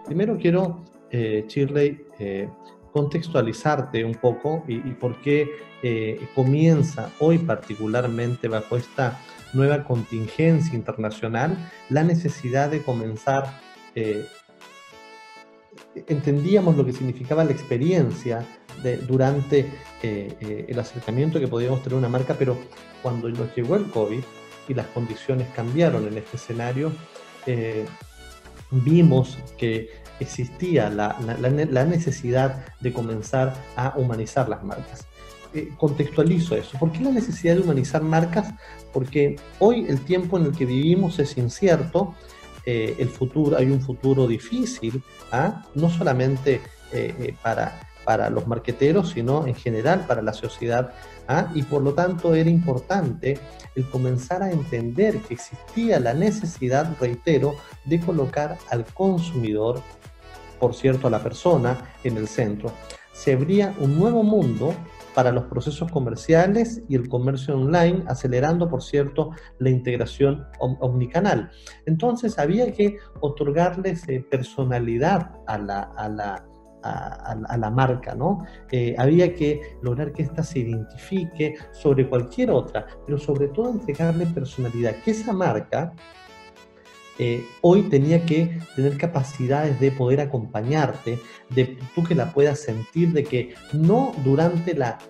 Primero quiero, Shirley, contextualizarte un poco y por qué comienza hoy particularmente bajo esta nueva contingencia internacional la necesidad de comenzar. eh, Entendíamos lo que significaba la experiencia durante el acercamiento que podíamos tener a una marca, pero cuando nos llegó el COVID y las condiciones cambiaron en este escenario, eh, vimos que existía la necesidad de comenzar a humanizar las marcas. Contextualizo eso. ¿Por qué la necesidad de humanizar marcas? Porque hoy el tiempo en el que vivimos es incierto, el futuro, hay un futuro difícil, ¿ah? No solamente para los marqueteros, sino en general para la sociedad, ¿ah? Y por lo tanto era importante el comenzar a entender que existía la necesidad, reitero, de colocar al consumidor, por cierto, a la persona, en el centro. Se abría un nuevo mundo para los procesos comerciales y el comercio online, acelerando, por cierto, la integración omnicanal. Entonces había que otorgarles personalidad a la marca, ¿no? Había que lograr que ésta se identifique sobre cualquier otra, pero sobre todo entregarle personalidad, que esa marca hoy tenía que tener capacidades de poder acompañarte, de tú que la puedas sentir, de que no durante la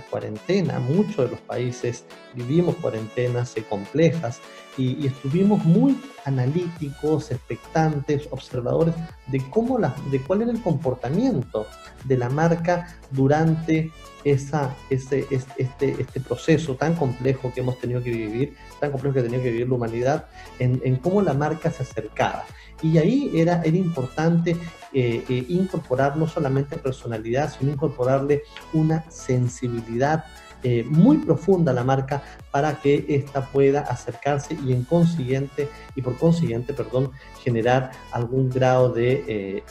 cuarentena, muchos de los países vivimos cuarentenas complejas y estuvimos muy analíticos, expectantes, observadores de de cuál era el comportamiento de la marca durante este proceso tan complejo que hemos tenido que vivir, tan complejo que ha tenido que vivir la humanidad, en cómo la marca se acercaba. Y ahí era importante incorporar no solamente personalidad, sino incorporarle una sensibilidad muy profunda a la marca para que ésta pueda acercarse y por consiguiente, perdón, generar algún grado de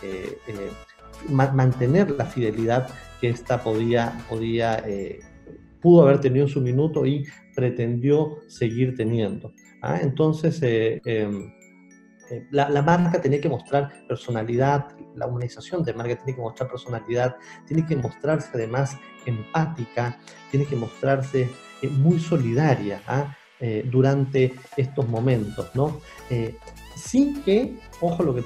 mantener la fidelidad que ésta pudo haber tenido en su minuto y pretendió seguir teniendo. ¿Ah? Entonces, la marca tenía que mostrar personalidad, la humanización de marca tiene que mostrar personalidad, tiene que mostrarse además empática, tiene que mostrarse muy solidaria, ¿ah? Durante estos momentos, ¿no? Sin que, ojo lo que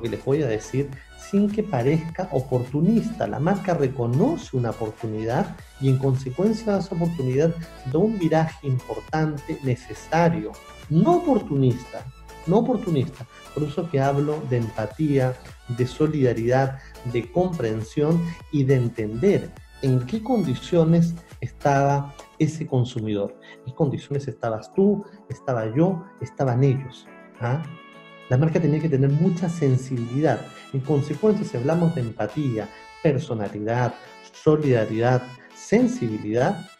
les voy a decir, sin que parezca oportunista. La marca reconoce una oportunidad y en consecuencia de esa oportunidad da un viraje importante, necesario, no oportunista, no oportunista. Por eso que hablo de empatía, de solidaridad, de comprensión y de entender en qué condiciones estaba ese consumidor. ¿En qué condiciones estabas tú, estaba yo, estaban ellos? ¿Ah? La marca tenía que tener mucha sensibilidad. En consecuencia, si hablamos de empatía, personalidad, solidaridad, sensibilidad,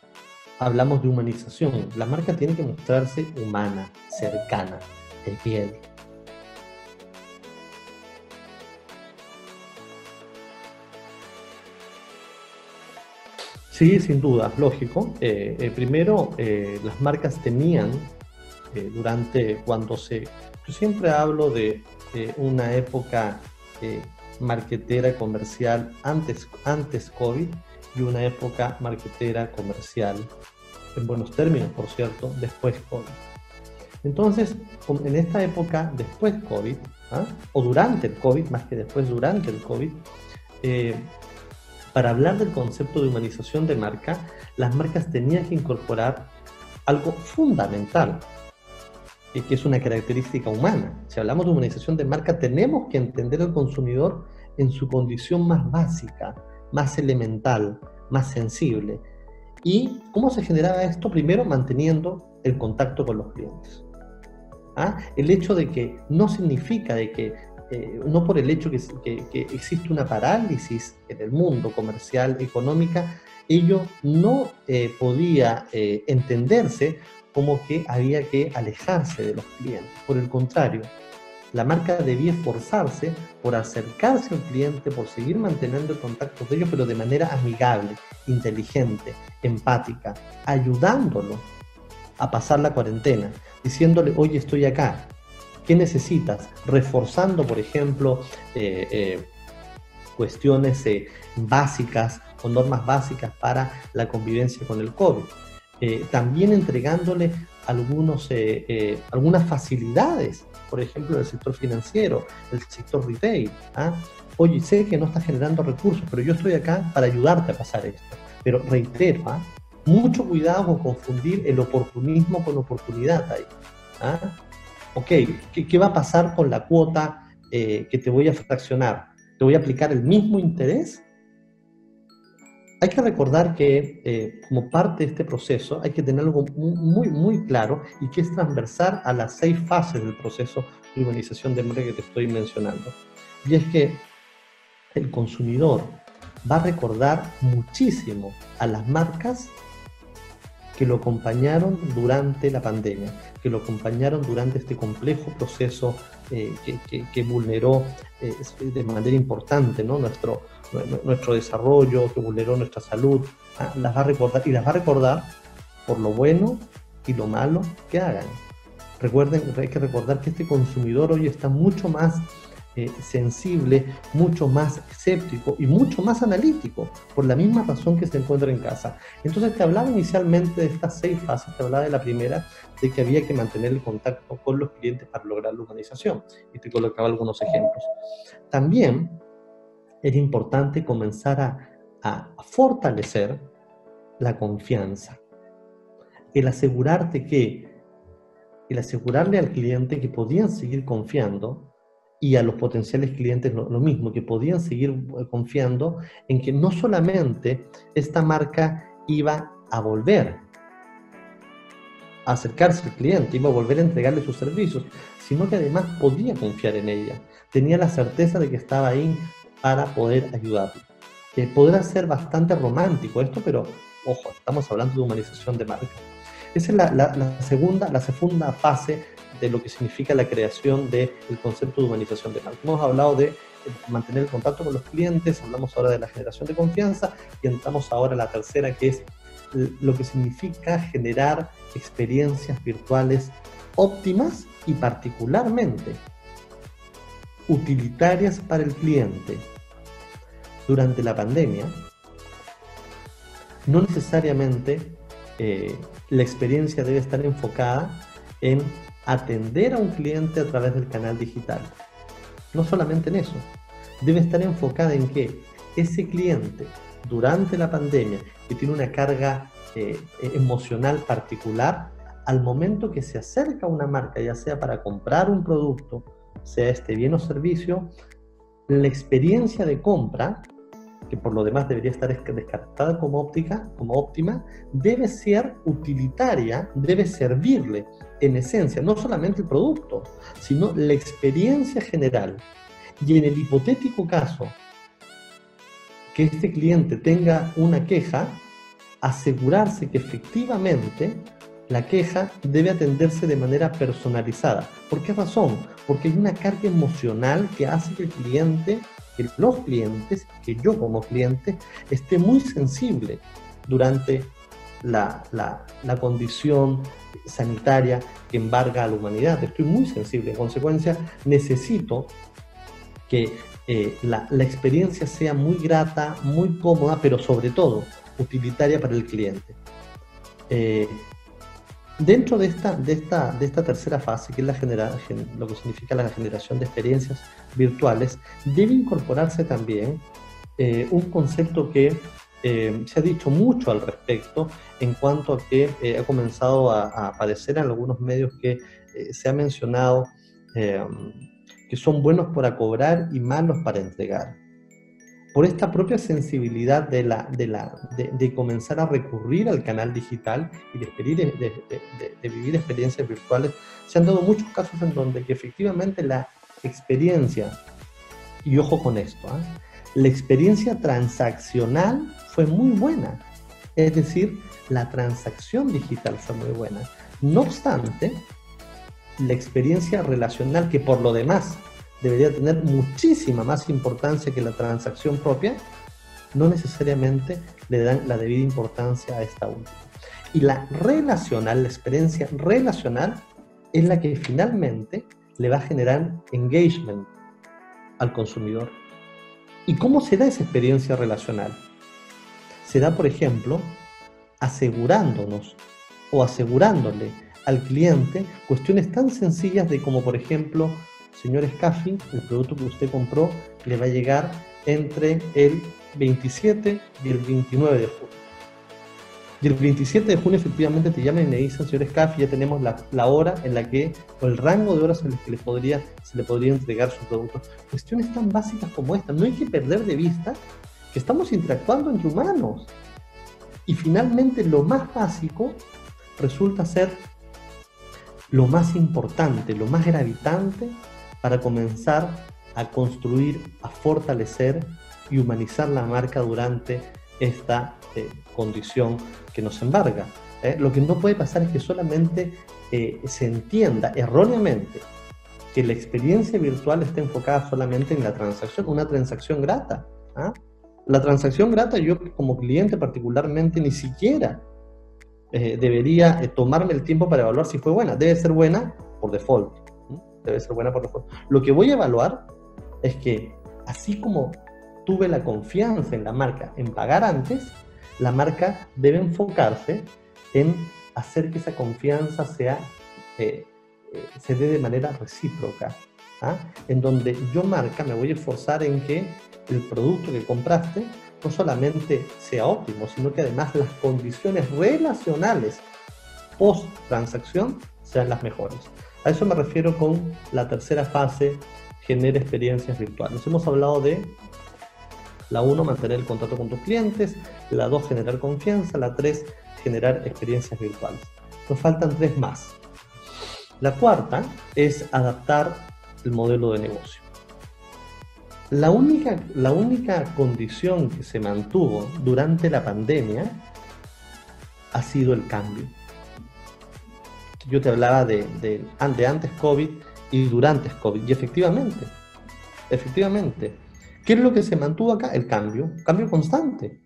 hablamos de humanización. La marca tiene que mostrarse humana, cercana, de piel. Sí, sin duda, lógico. Primero, las marcas tenían, yo siempre hablo de una época marketera comercial antes COVID y una época marketera comercial, en buenos términos, por cierto, después COVID. Entonces, en esta época después COVID, ¿ah? O durante el COVID, más que después, durante el COVID, eh, para hablar del concepto de humanización de marca, las marcas tenían que incorporar algo fundamental, que es una característica humana. Si hablamos de humanización de marca, tenemos que entender al consumidor en su condición más básica, más elemental, más sensible. ¿Y cómo se generaba esto? Primero, manteniendo el contacto con los clientes. ¿Ah? El hecho de que no significa de que, no por el hecho que existe una parálisis en el mundo comercial, económica, ello no podía entenderse como que había que alejarse de los clientes. Por el contrario, la marca debía esforzarse por acercarse al cliente, por seguir manteniendo el contacto de ellos, pero de manera amigable, inteligente, empática, ayudándolo a pasar la cuarentena, diciéndole, oye, estoy acá, ¿Qué necesitas? Reforzando, por ejemplo, cuestiones básicas o normas básicas para la convivencia con el COVID. También entregándole algunas facilidades, por ejemplo, en el sector financiero, el sector retail. ¿Ah? Oye, sé que no estás generando recursos, pero yo estoy acá para ayudarte a pasar esto. Pero reitero, ¿ah? Mucho cuidado con confundir el oportunismo con oportunidad ahí. ¿Ah? Ok, ¿qué va a pasar con la cuota que te voy a fraccionar? ¿Te voy a aplicar el mismo interés? Hay que recordar que como parte de este proceso hay que tener algo muy, muy claro y que es transversal a las 6 fases del proceso de humanización de marca que te estoy mencionando. Y es que el consumidor va a recordar muchísimo a las marcas que lo acompañaron durante la pandemia, que lo acompañaron durante este complejo proceso que vulneró de manera importante, ¿no? nuestro desarrollo, que vulneró nuestra salud. Las va a recordar, y las va a recordar por lo bueno y lo malo que hagan. Recuerden, hay que recordar que este consumidor hoy está mucho más sensible, mucho más escéptico y mucho más analítico, por la misma razón que se encuentra en casa. Entonces te hablaba inicialmente de estas 6 fases, te hablaba de la primera, de que había que mantener el contacto con los clientes para lograr la humanización, y te colocaba algunos ejemplos. También es importante comenzar a fortalecer la confianza, el asegurarle al cliente que podían seguir confiando, y a los potenciales clientes lo mismo, que podían seguir confiando en que no solamente esta marca iba a volver a acercarse al cliente, iba a volver a entregarle sus servicios, sino que además podía confiar en ella, tenía la certeza de que estaba ahí para poder ayudarlo. Podrá ser bastante romántico esto, pero ojo, estamos hablando de humanización de marca. Esa es la segunda fase de lo que significa la creación del concepto de humanización de marca. Hemos hablado de mantener el contacto con los clientes, hablamos ahora de la generación de confianza y entramos ahora a la tercera, que es lo que significa generar experiencias virtuales óptimas y particularmente utilitarias para el cliente. Durante la pandemia, no necesariamente la experiencia debe estar enfocada en atender a un cliente a través del canal digital. No solamente en eso, debe estar enfocada en que ese cliente durante la pandemia, que tiene una carga emocional particular, al momento que se acerca a una marca, ya sea para comprar un producto, sea este bien o servicio, la experiencia de compra, que por lo demás debería estar descartada como óptima, debe ser utilitaria, debe servirle en esencia, no solamente el producto, sino la experiencia general. Y en el hipotético caso que este cliente tenga una queja, asegurarse que efectivamente la queja debe atenderse de manera personalizada. ¿Por qué razón? Porque hay una carga emocional que hace que los clientes, que yo como cliente, esté muy sensible durante la condición sanitaria que embarga a la humanidad. Estoy muy sensible, en consecuencia necesito que la experiencia sea muy grata, muy cómoda, pero sobre todo utilitaria para el cliente. Dentro de esta tercera fase, que es lo que significa la generación de experiencias virtuales, debe incorporarse también un concepto que se ha dicho mucho al respecto, en cuanto a que ha comenzado a aparecer en algunos medios, que se ha mencionado que son buenos para cobrar y malos para entregar. Por esta propia sensibilidad de comenzar a recurrir al canal digital y de vivir experiencias virtuales, se han dado muchos casos en donde que efectivamente la experiencia, y ojo con esto, la experiencia transaccional fue muy buena, es decir, la transacción digital fue muy buena. No obstante, la experiencia relacional, que por lo demás debería tener muchísima más importancia que la transacción propia, no necesariamente le dan la debida importancia a esta última. Y la experiencia relacional, es la que finalmente le va a generar engagement al consumidor. ¿Y cómo se da esa experiencia relacional? Se da, por ejemplo, asegurándonos o asegurándole al cliente cuestiones tan sencillas de como, por ejemplo, señor Scaffi, el producto que usted compró le va a llegar entre el 27 y el 29 de junio. Y el 27 de junio efectivamente te llaman y me dicen, señor Scaffi, ya tenemos la hora en la que, o el rango de horas en las que se le podría entregar su producto. Cuestiones tan básicas como esta. No hay que perder de vista que estamos interactuando entre humanos. Y finalmente lo más básico resulta ser lo más importante, lo más gravitante para comenzar a construir, a fortalecer y humanizar la marca durante esta condición que nos embarga. Lo que no puede pasar es que solamente se entienda erróneamente que la experiencia virtual está enfocada solamente en la transacción, una transacción grata. La transacción grata, yo como cliente particularmente ni siquiera debería tomarme el tiempo para evaluar si fue buena. Debe ser buena por default. Debe ser buena por default. Lo que voy a evaluar es que, así como tuve la confianza en la marca en pagar antes, la marca debe enfocarse en hacer que esa confianza se dé de manera recíproca, en donde yo, marca, me voy a esforzar en que el producto que compraste no solamente sea óptimo, sino que además las condiciones relacionales post transacción sean las mejores. A eso me refiero con la tercera fase, genera experiencias virtuales. Hemos hablado de la 1, mantener el contacto con tus clientes; la 2, generar confianza; la 3, generar experiencias virtuales. Nos faltan 3 más. La cuarta es adaptar el modelo de negocio. La única condición que se mantuvo durante la pandemia ha sido el cambio. Yo te hablaba de antes COVID y durante COVID, y efectivamente, ¿qué es lo que se mantuvo acá? El cambio constante.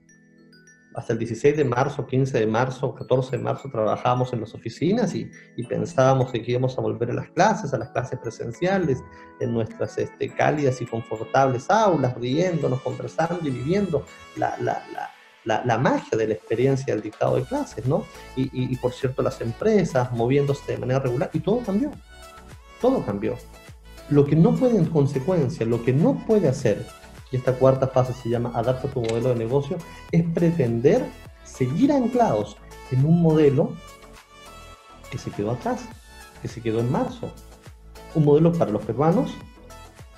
Hasta el 16 de marzo, 15 de marzo, 14 de marzo trabajábamos en las oficinas y pensábamos que íbamos a volver a las clases presenciales, en nuestras cálidas y confortables aulas, riéndonos, conversando y viviendo la magia de la experiencia del dictado de clases, ¿no? Y por cierto, las empresas moviéndose de manera regular, y todo cambió. Todo cambió. Lo que no puede, en consecuencia, lo que no puede hacer, y esta cuarta fase se llama adapta tu modelo de negocio, es pretender seguir anclados en un modelo que se quedó atrás, que se quedó en marzo. Un modelo para los peruanos,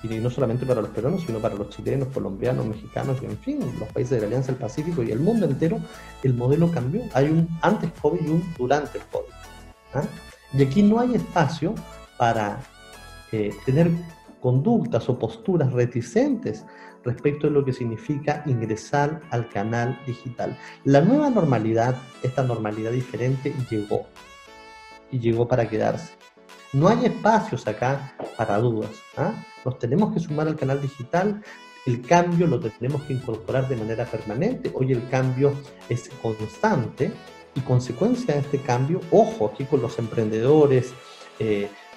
y no solamente para los peruanos, sino para los chilenos, colombianos, mexicanos, y en fin, los países de la Alianza del Pacífico y el mundo entero. El modelo cambió. Hay un antes COVID y un durante el COVID. Y aquí no hay espacio para tener conductas o posturas reticentes respecto de lo que significa ingresar al canal digital. La nueva normalidad, esta normalidad diferente, llegó. Y llegó para quedarse. No hay espacios acá para dudas. Nos tenemos que sumar al canal digital. El cambio lo tenemos que incorporar de manera permanente. Hoy el cambio es constante y, consecuencia de este cambio, ojo aquí con los emprendedores,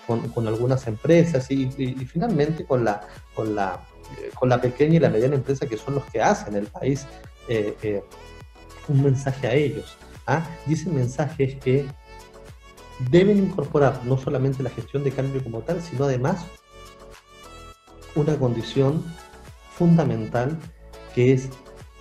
con algunas empresas y finalmente con la pequeña y la mediana empresa, que son los que hacen el país, un mensaje a ellos. Y ese mensaje es que deben incorporar no solamente la gestión de cambio como tal, sino además una condición fundamental, que es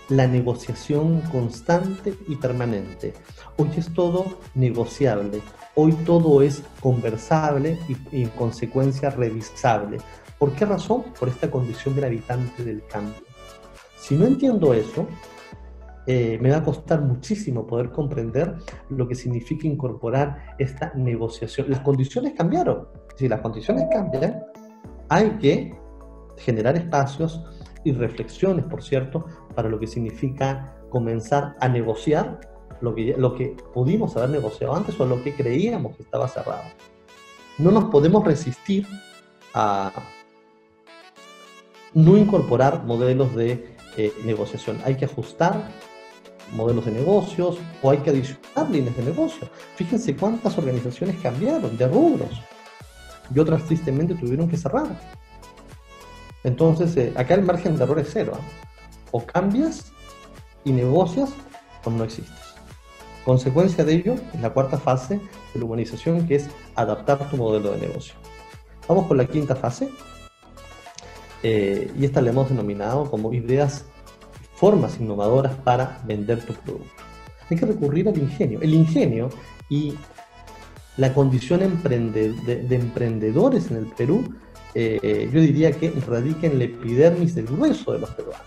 la negociación constante y permanente. Hoy es todo negociable, hoy todo es conversable y en consecuencia revisable. ¿Por qué razón? Por esta condición gravitante del cambio. Si no entiendo eso, me va a costar muchísimo poder comprender lo que significa incorporar esta negociación. Las condiciones cambiaron. Si las condiciones cambian, hay que generar espacios y reflexiones, por cierto, para lo que significa comenzar a negociar lo que pudimos haber negociado antes o lo que creíamos que estaba cerrado. No nos podemos resistir a no incorporar modelos de negociación. Hay que ajustar modelos de negocios o hay que adicionar líneas de negocio. Fíjense cuántas organizaciones cambiaron de rubros. y otras tristemente tuvieron que cerrar. Entonces, acá el margen de error es cero, ¿eh? O cambias y negocias o no existes. Consecuencia de ello es la cuarta fase de la humanización, que es adaptar tu modelo de negocio. Vamos con la quinta fase, y esta la hemos denominado como ideas, formas innovadoras para vender tu producto. Hay que recurrir al ingenio. El ingenio y la condición de emprendedores en el Perú, yo diría que radica en la epidermis del grueso de los peruanos.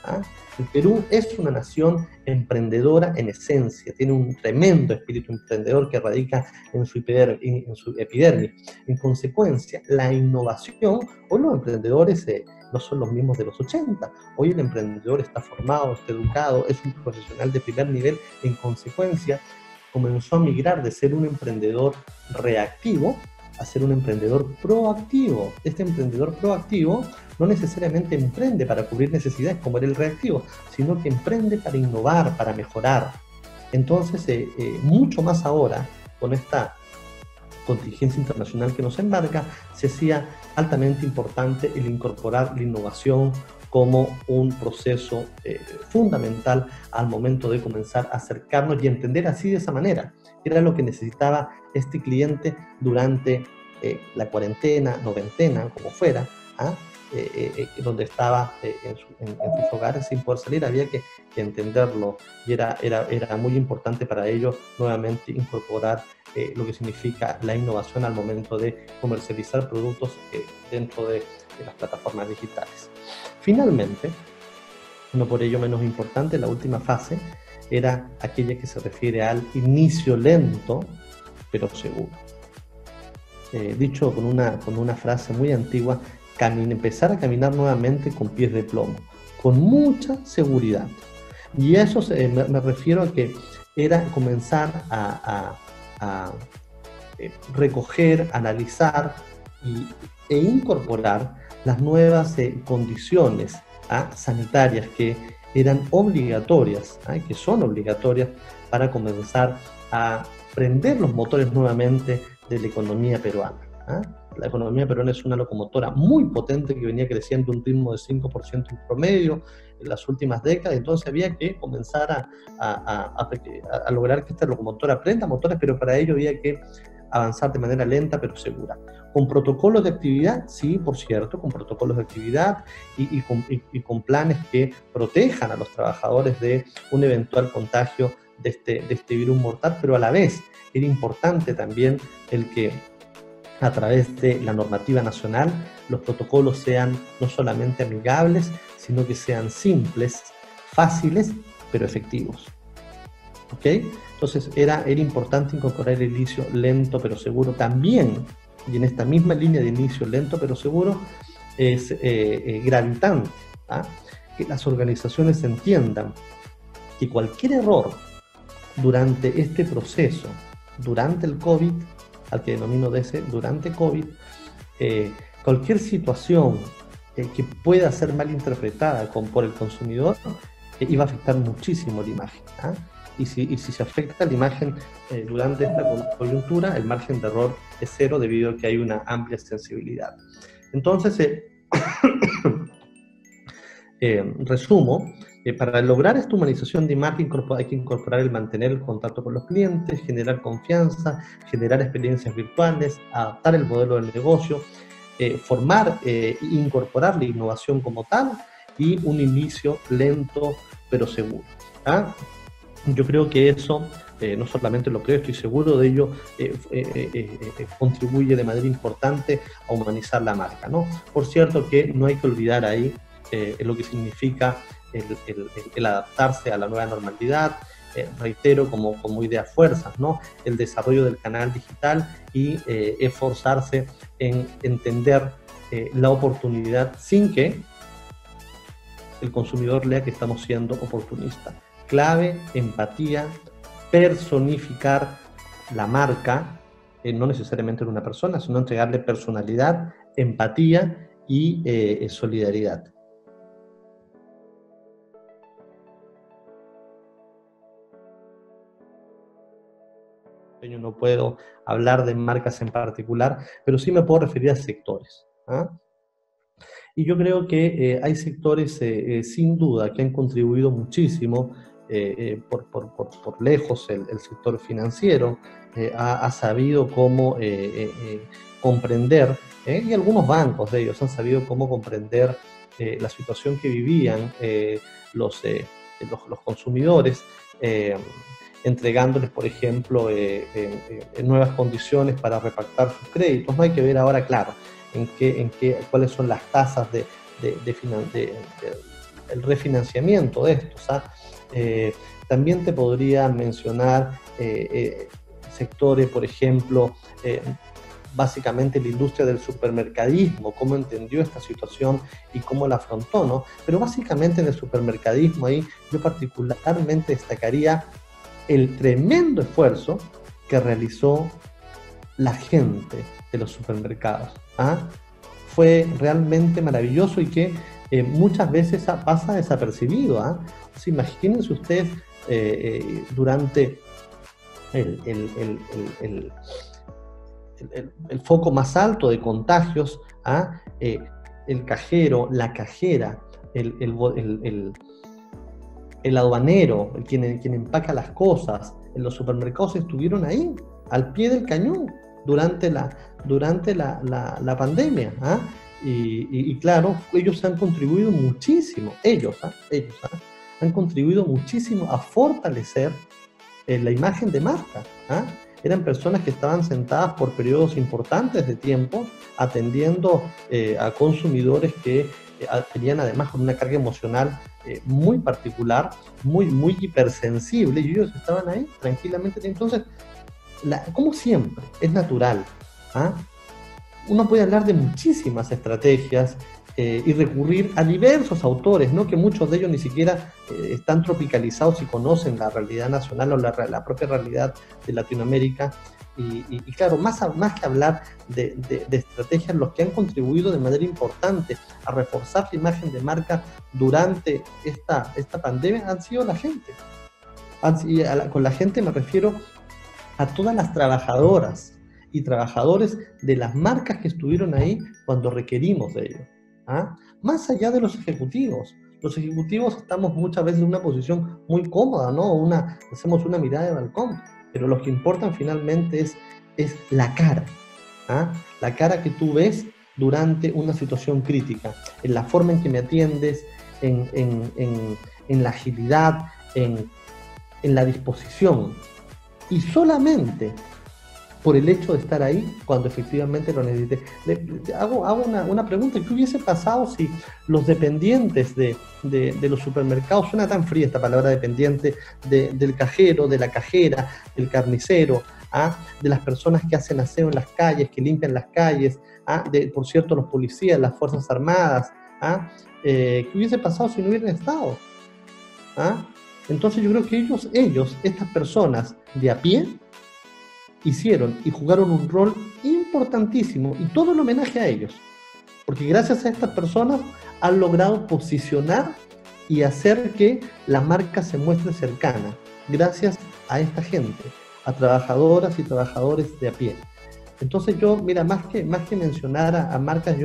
¿Ah? El Perú es una nación emprendedora en esencia, tiene un tremendo espíritu emprendedor que radica en su epidermis. En consecuencia, la innovación, hoy los emprendedores no son los mismos de los 80, hoy el emprendedor está formado, está educado, es un profesional de primer nivel. En consecuencia, comenzó a migrar de ser un emprendedor reactivo a ser un emprendedor proactivo. Este emprendedor proactivo no necesariamente emprende para cubrir necesidades como era el reactivo, sino que emprende para innovar, para mejorar. Entonces, mucho más ahora, con esta contingencia internacional que nos embarca, se hacía altamente importante el incorporar la innovación como un proceso fundamental al momento de comenzar a acercarnos y entender así de esa manera. Era lo que necesitaba este cliente durante la cuarentena, noventena, como fuera, ¿ah? Donde estaba en sus hogares sin poder salir. Había que entenderlo, y era muy importante para ellos nuevamente incorporar lo que significa la innovación al momento de comercializar productos dentro de las plataformas digitales. Finalmente, no por ello menos importante, la última fase era aquella que se refiere al inicio lento pero seguro. Dicho con una frase muy antigua, empezar a caminar nuevamente con pies de plomo, con mucha seguridad. Y eso me refiero a que era comenzar a recoger, analizar e incorporar las nuevas condiciones sanitarias que eran obligatorias, que son obligatorias para comenzar a prender los motores nuevamente de la economía peruana. La economía peruana es una locomotora muy potente que venía creciendo a un ritmo de 5% en promedio en las últimas décadas. Entonces había que comenzar a lograr que esta locomotora prenda motores, pero para ello había que avanzar de manera lenta pero segura. Con protocolos de actividad, sí, por cierto, con protocolos de actividad y con planes que protejan a los trabajadores de un eventual contagio de este virus mortal, pero a la vez era importante también el que a través de la normativa nacional los protocolos sean no solamente amigables, sino que sean simples, fáciles, pero efectivos. ¿Ok? Entonces era importante incorporar el inicio lento pero seguro también, y en esta misma línea de inicio lento pero seguro es gravitante que las organizaciones entiendan que cualquier error durante este proceso, durante el COVID, al que denomino durante COVID, cualquier situación que pueda ser mal interpretada por el consumidor iba a afectar muchísimo la imagen. Y si se afecta la imagen durante esta coyuntura, el margen de error es cero debido a que hay una amplia sensibilidad. Entonces, resumo, para lograr esta humanización de imagen hay que incorporar el mantener el contacto con los clientes, generar confianza, generar experiencias virtuales, adaptar el modelo del negocio, formar e incorporar la innovación como tal y un inicio lento pero seguro. Yo creo que eso, no solamente lo creo, estoy seguro de ello, contribuye de manera importante a humanizar la marca, ¿no? Por cierto que no hay que olvidar ahí lo que significa el adaptarse a la nueva normalidad, reitero, como idea fuerzas, ¿no? El desarrollo del canal digital y esforzarse en entender la oportunidad sin que el consumidor lea que estamos siendo oportunistas. Clave, empatía, personificar la marca, no necesariamente en una persona, sino entregarle personalidad, empatía y solidaridad. no puedo hablar de marcas en particular, pero sí me puedo referir a sectores. ¿Ah? Y yo creo que hay sectores sin duda que han contribuido muchísimo, por lejos el sector financiero ha sabido cómo comprender, y algunos bancos de ellos han sabido cómo comprender la situación que vivían los consumidores, entregándoles, por ejemplo, nuevas condiciones para repactar sus créditos. No hay que ver ahora, claro, cuáles son las tasas el refinanciamiento de estos. También te podría mencionar sectores, por ejemplo, básicamente la industria del supermercadismo, cómo entendió esta situación y cómo la afrontó, ¿no? Pero básicamente en el supermercadismo ahí yo particularmente destacaría el tremendo esfuerzo que realizó la gente de los supermercados. Fue realmente maravilloso y que muchas veces pasa desapercibido. O sea, imagínense ustedes durante el foco más alto de contagios, el cajero, la cajera, el aduanero, quien empaca las cosas en los supermercados estuvieron ahí, al pie del cañón, durante la pandemia. Y claro, ellos han contribuido muchísimo, han contribuido muchísimo a fortalecer la imagen de marca. Eran personas que estaban sentadas por periodos importantes de tiempo atendiendo a consumidores que tenían además una carga emocional muy particular, muy hipersensible, y ellos estaban ahí tranquilamente. Entonces, como siempre, es natural. Uno puede hablar de muchísimas estrategias y recurrir a diversos autores, ¿no? Que muchos de ellos ni siquiera están tropicalizados y conocen la realidad nacional o la propia realidad de Latinoamérica. Y claro, más que hablar de estrategias, los que han contribuido de manera importante a reforzar la imagen de marca durante esta pandemia han sido la gente. Con la gente me refiero a todas las trabajadoras y trabajadores de las marcas que estuvieron ahí cuando requerimos de ellos. Más allá de los ejecutivos. Los ejecutivos estamos muchas veces en una posición muy cómoda, ¿no? Hacemos una mirada de balcón, pero lo que importan finalmente es la cara. La cara que tú ves durante una situación crítica, en la forma en que me atiendes, en la agilidad, en la disposición. Y solamente por el hecho de estar ahí cuando efectivamente lo necesite. Hago una pregunta: ¿qué hubiese pasado si los dependientes de los supermercados, suena tan fría esta palabra dependiente, del cajero, de la cajera, del carnicero, de las personas que hacen aseo en las calles, que limpian las calles, por cierto, los policías, las Fuerzas Armadas, ¿qué hubiese pasado si no hubieran estado? Entonces yo creo que ellos, estas personas de a pie, hicieron y jugaron un rol importantísimo, y todo el homenaje a ellos, porque gracias a estas personas han logrado posicionar y hacer que la marca se muestre cercana, gracias a esta gente, a trabajadoras y trabajadores de a pie. Entonces yo, mira, más que mencionar a marcas,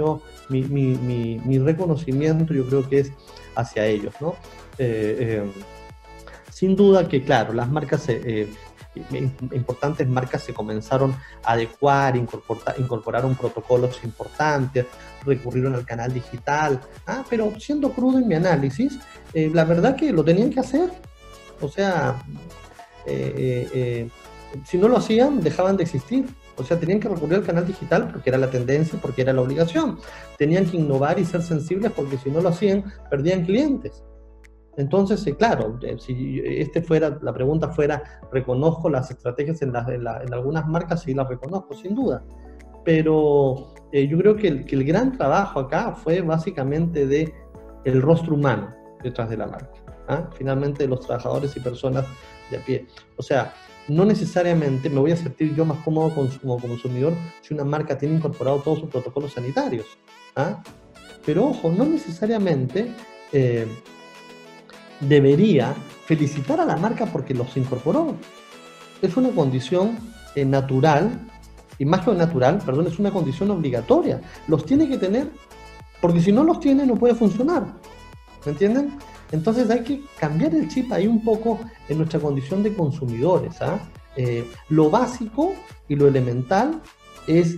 mi reconocimiento yo creo que es hacia ellos, ¿no? Sin duda que, claro, las marcas importantes marcas se comenzaron a adecuar, incorporaron protocolos importantes, recurrieron al canal digital, pero siendo crudo en mi análisis, la verdad que lo tenían que hacer. O sea, si no lo hacían, dejaban de existir. O sea, tenían que recurrir al canal digital porque era la tendencia, porque era la obligación. Tenían que innovar y ser sensibles, porque si no lo hacían, perdían clientes. Entonces, claro, si la pregunta fuera, ¿reconozco las estrategias en algunas marcas? Sí, las reconozco, sin duda. Pero yo creo que el gran trabajo acá fue básicamente el rostro humano detrás de la marca. Finalmente, de los trabajadores y personas de a pie. O sea, no necesariamente me voy a sentir yo más cómodo como consumidor si una marca tiene incorporado todos sus protocolos sanitarios. Pero ojo, no necesariamente debería felicitar a la marca porque los incorporó. Es una condición natural, y más que natural, perdón, es una condición obligatoria. Los tiene que tener, porque si no los tiene no puede funcionar. ¿Me entienden? Entonces hay que cambiar el chip ahí un poco en nuestra condición de consumidores. ¿Ah? Lo básico y lo elemental es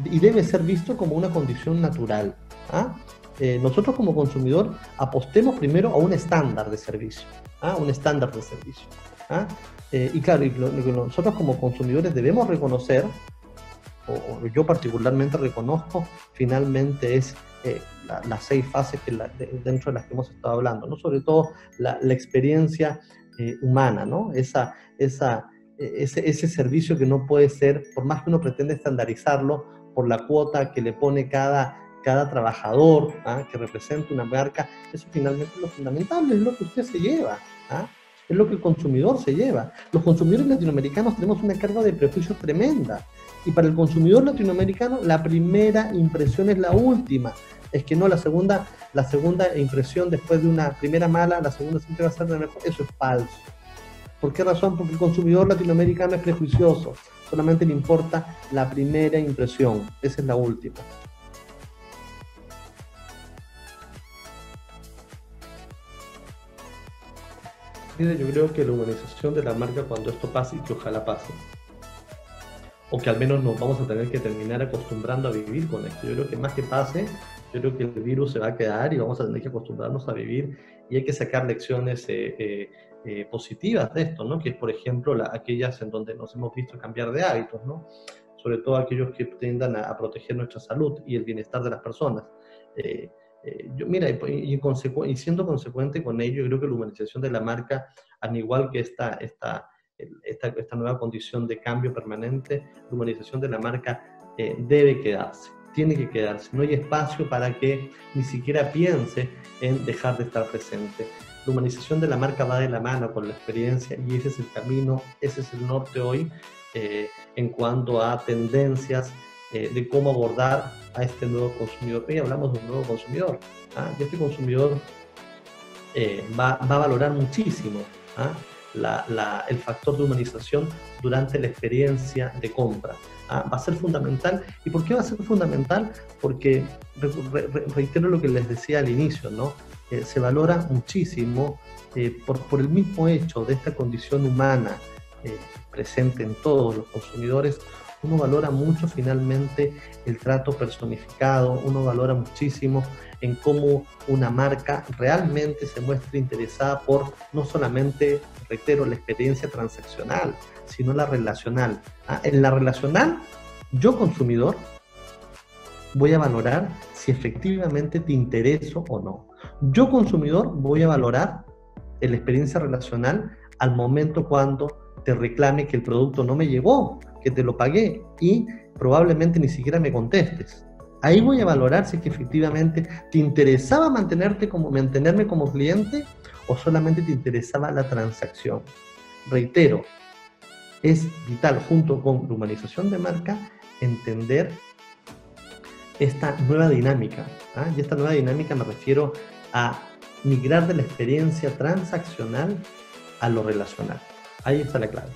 y debe ser visto como una condición natural. ¿Ah? Nosotros como consumidor apostemos primero a un estándar de servicio. ¿Ah? Un estándar de servicio. ¿Ah? Y claro, lo que nosotros como consumidores debemos reconocer, o yo particularmente reconozco, finalmente es las 6 fases dentro de las que hemos estado hablando, ¿no? Sobre todo la experiencia humana, ¿no? Ese servicio que no puede ser, por más que uno pretende estandarizarlo, por la cuota que le pone cada trabajador, ¿ah? Que representa una marca, eso finalmente es lo fundamental, es lo que usted se lleva, ¿ah? Es lo que el consumidor se lleva. Los consumidores latinoamericanos tenemos una carga de prejuicios tremenda. Y para el consumidor latinoamericano, la primera impresión es la última. Es que no, la segunda impresión después de una primera mala, la segunda siempre va a ser la mejor. Eso es falso. ¿Por qué razón? Porque el consumidor latinoamericano es prejuicioso. Solamente le importa la primera impresión. Esa es la última. Mire, yo creo que la humanización de la marca, cuando esto pase, y que ojalá pase, o que al menos nos vamos a tener que terminar acostumbrando a vivir con esto. Yo creo que más que pase, yo creo que el virus se va a quedar y vamos a tener que acostumbrarnos a vivir, y hay que sacar lecciones positivas de esto, ¿no? Que es, por ejemplo, aquellas en donde nos hemos visto cambiar de hábitos, ¿no? Sobre todo aquellos que tiendan a proteger nuestra salud y el bienestar de las personas. Mira, y siendo consecuente con ello, yo creo que la humanización de la marca, al igual que esta nueva condición de cambio permanente, la humanización de la marca debe quedarse, tiene que quedarse. No hay espacio para que ni siquiera piense en dejar de estar presente. La humanización de la marca va de la mano con la experiencia, y ese es el camino, ese es el norte hoy en cuanto a tendencias de cómo abordar a este nuevo consumidor. Hoy hablamos de un nuevo consumidor, ¿ah? Y este consumidor va a valorar muchísimo, ¿ah? El factor de humanización durante la experiencia de compra. ¿Ah? Va a ser fundamental. ¿Y por qué va a ser fundamental? Porque, reitero lo que les decía al inicio, ¿no? Se valora muchísimo por el mismo hecho de esta condición humana presente en todos los consumidores. Uno valora mucho finalmente el trato personificado, uno valora muchísimo en cómo una marca realmente se muestra interesada por no solamente, reitero, la experiencia transaccional, sino la relacional. En la relacional, yo consumidor voy a valorar si efectivamente te intereso o no. Yo consumidor voy a valorar la experiencia relacional al momento cuando te reclame que el producto no me llegó, que te lo pagué y probablemente ni siquiera me contestes. Ahí voy a valorar si es que efectivamente te interesaba mantenerme como cliente o solamente te interesaba la transacción. Reitero, es vital, junto con la humanización de marca, entender esta nueva dinámica. ¿Ah? Y esta nueva dinámica me refiero a migrar de la experiencia transaccional a lo relacional. Ahí está la clave.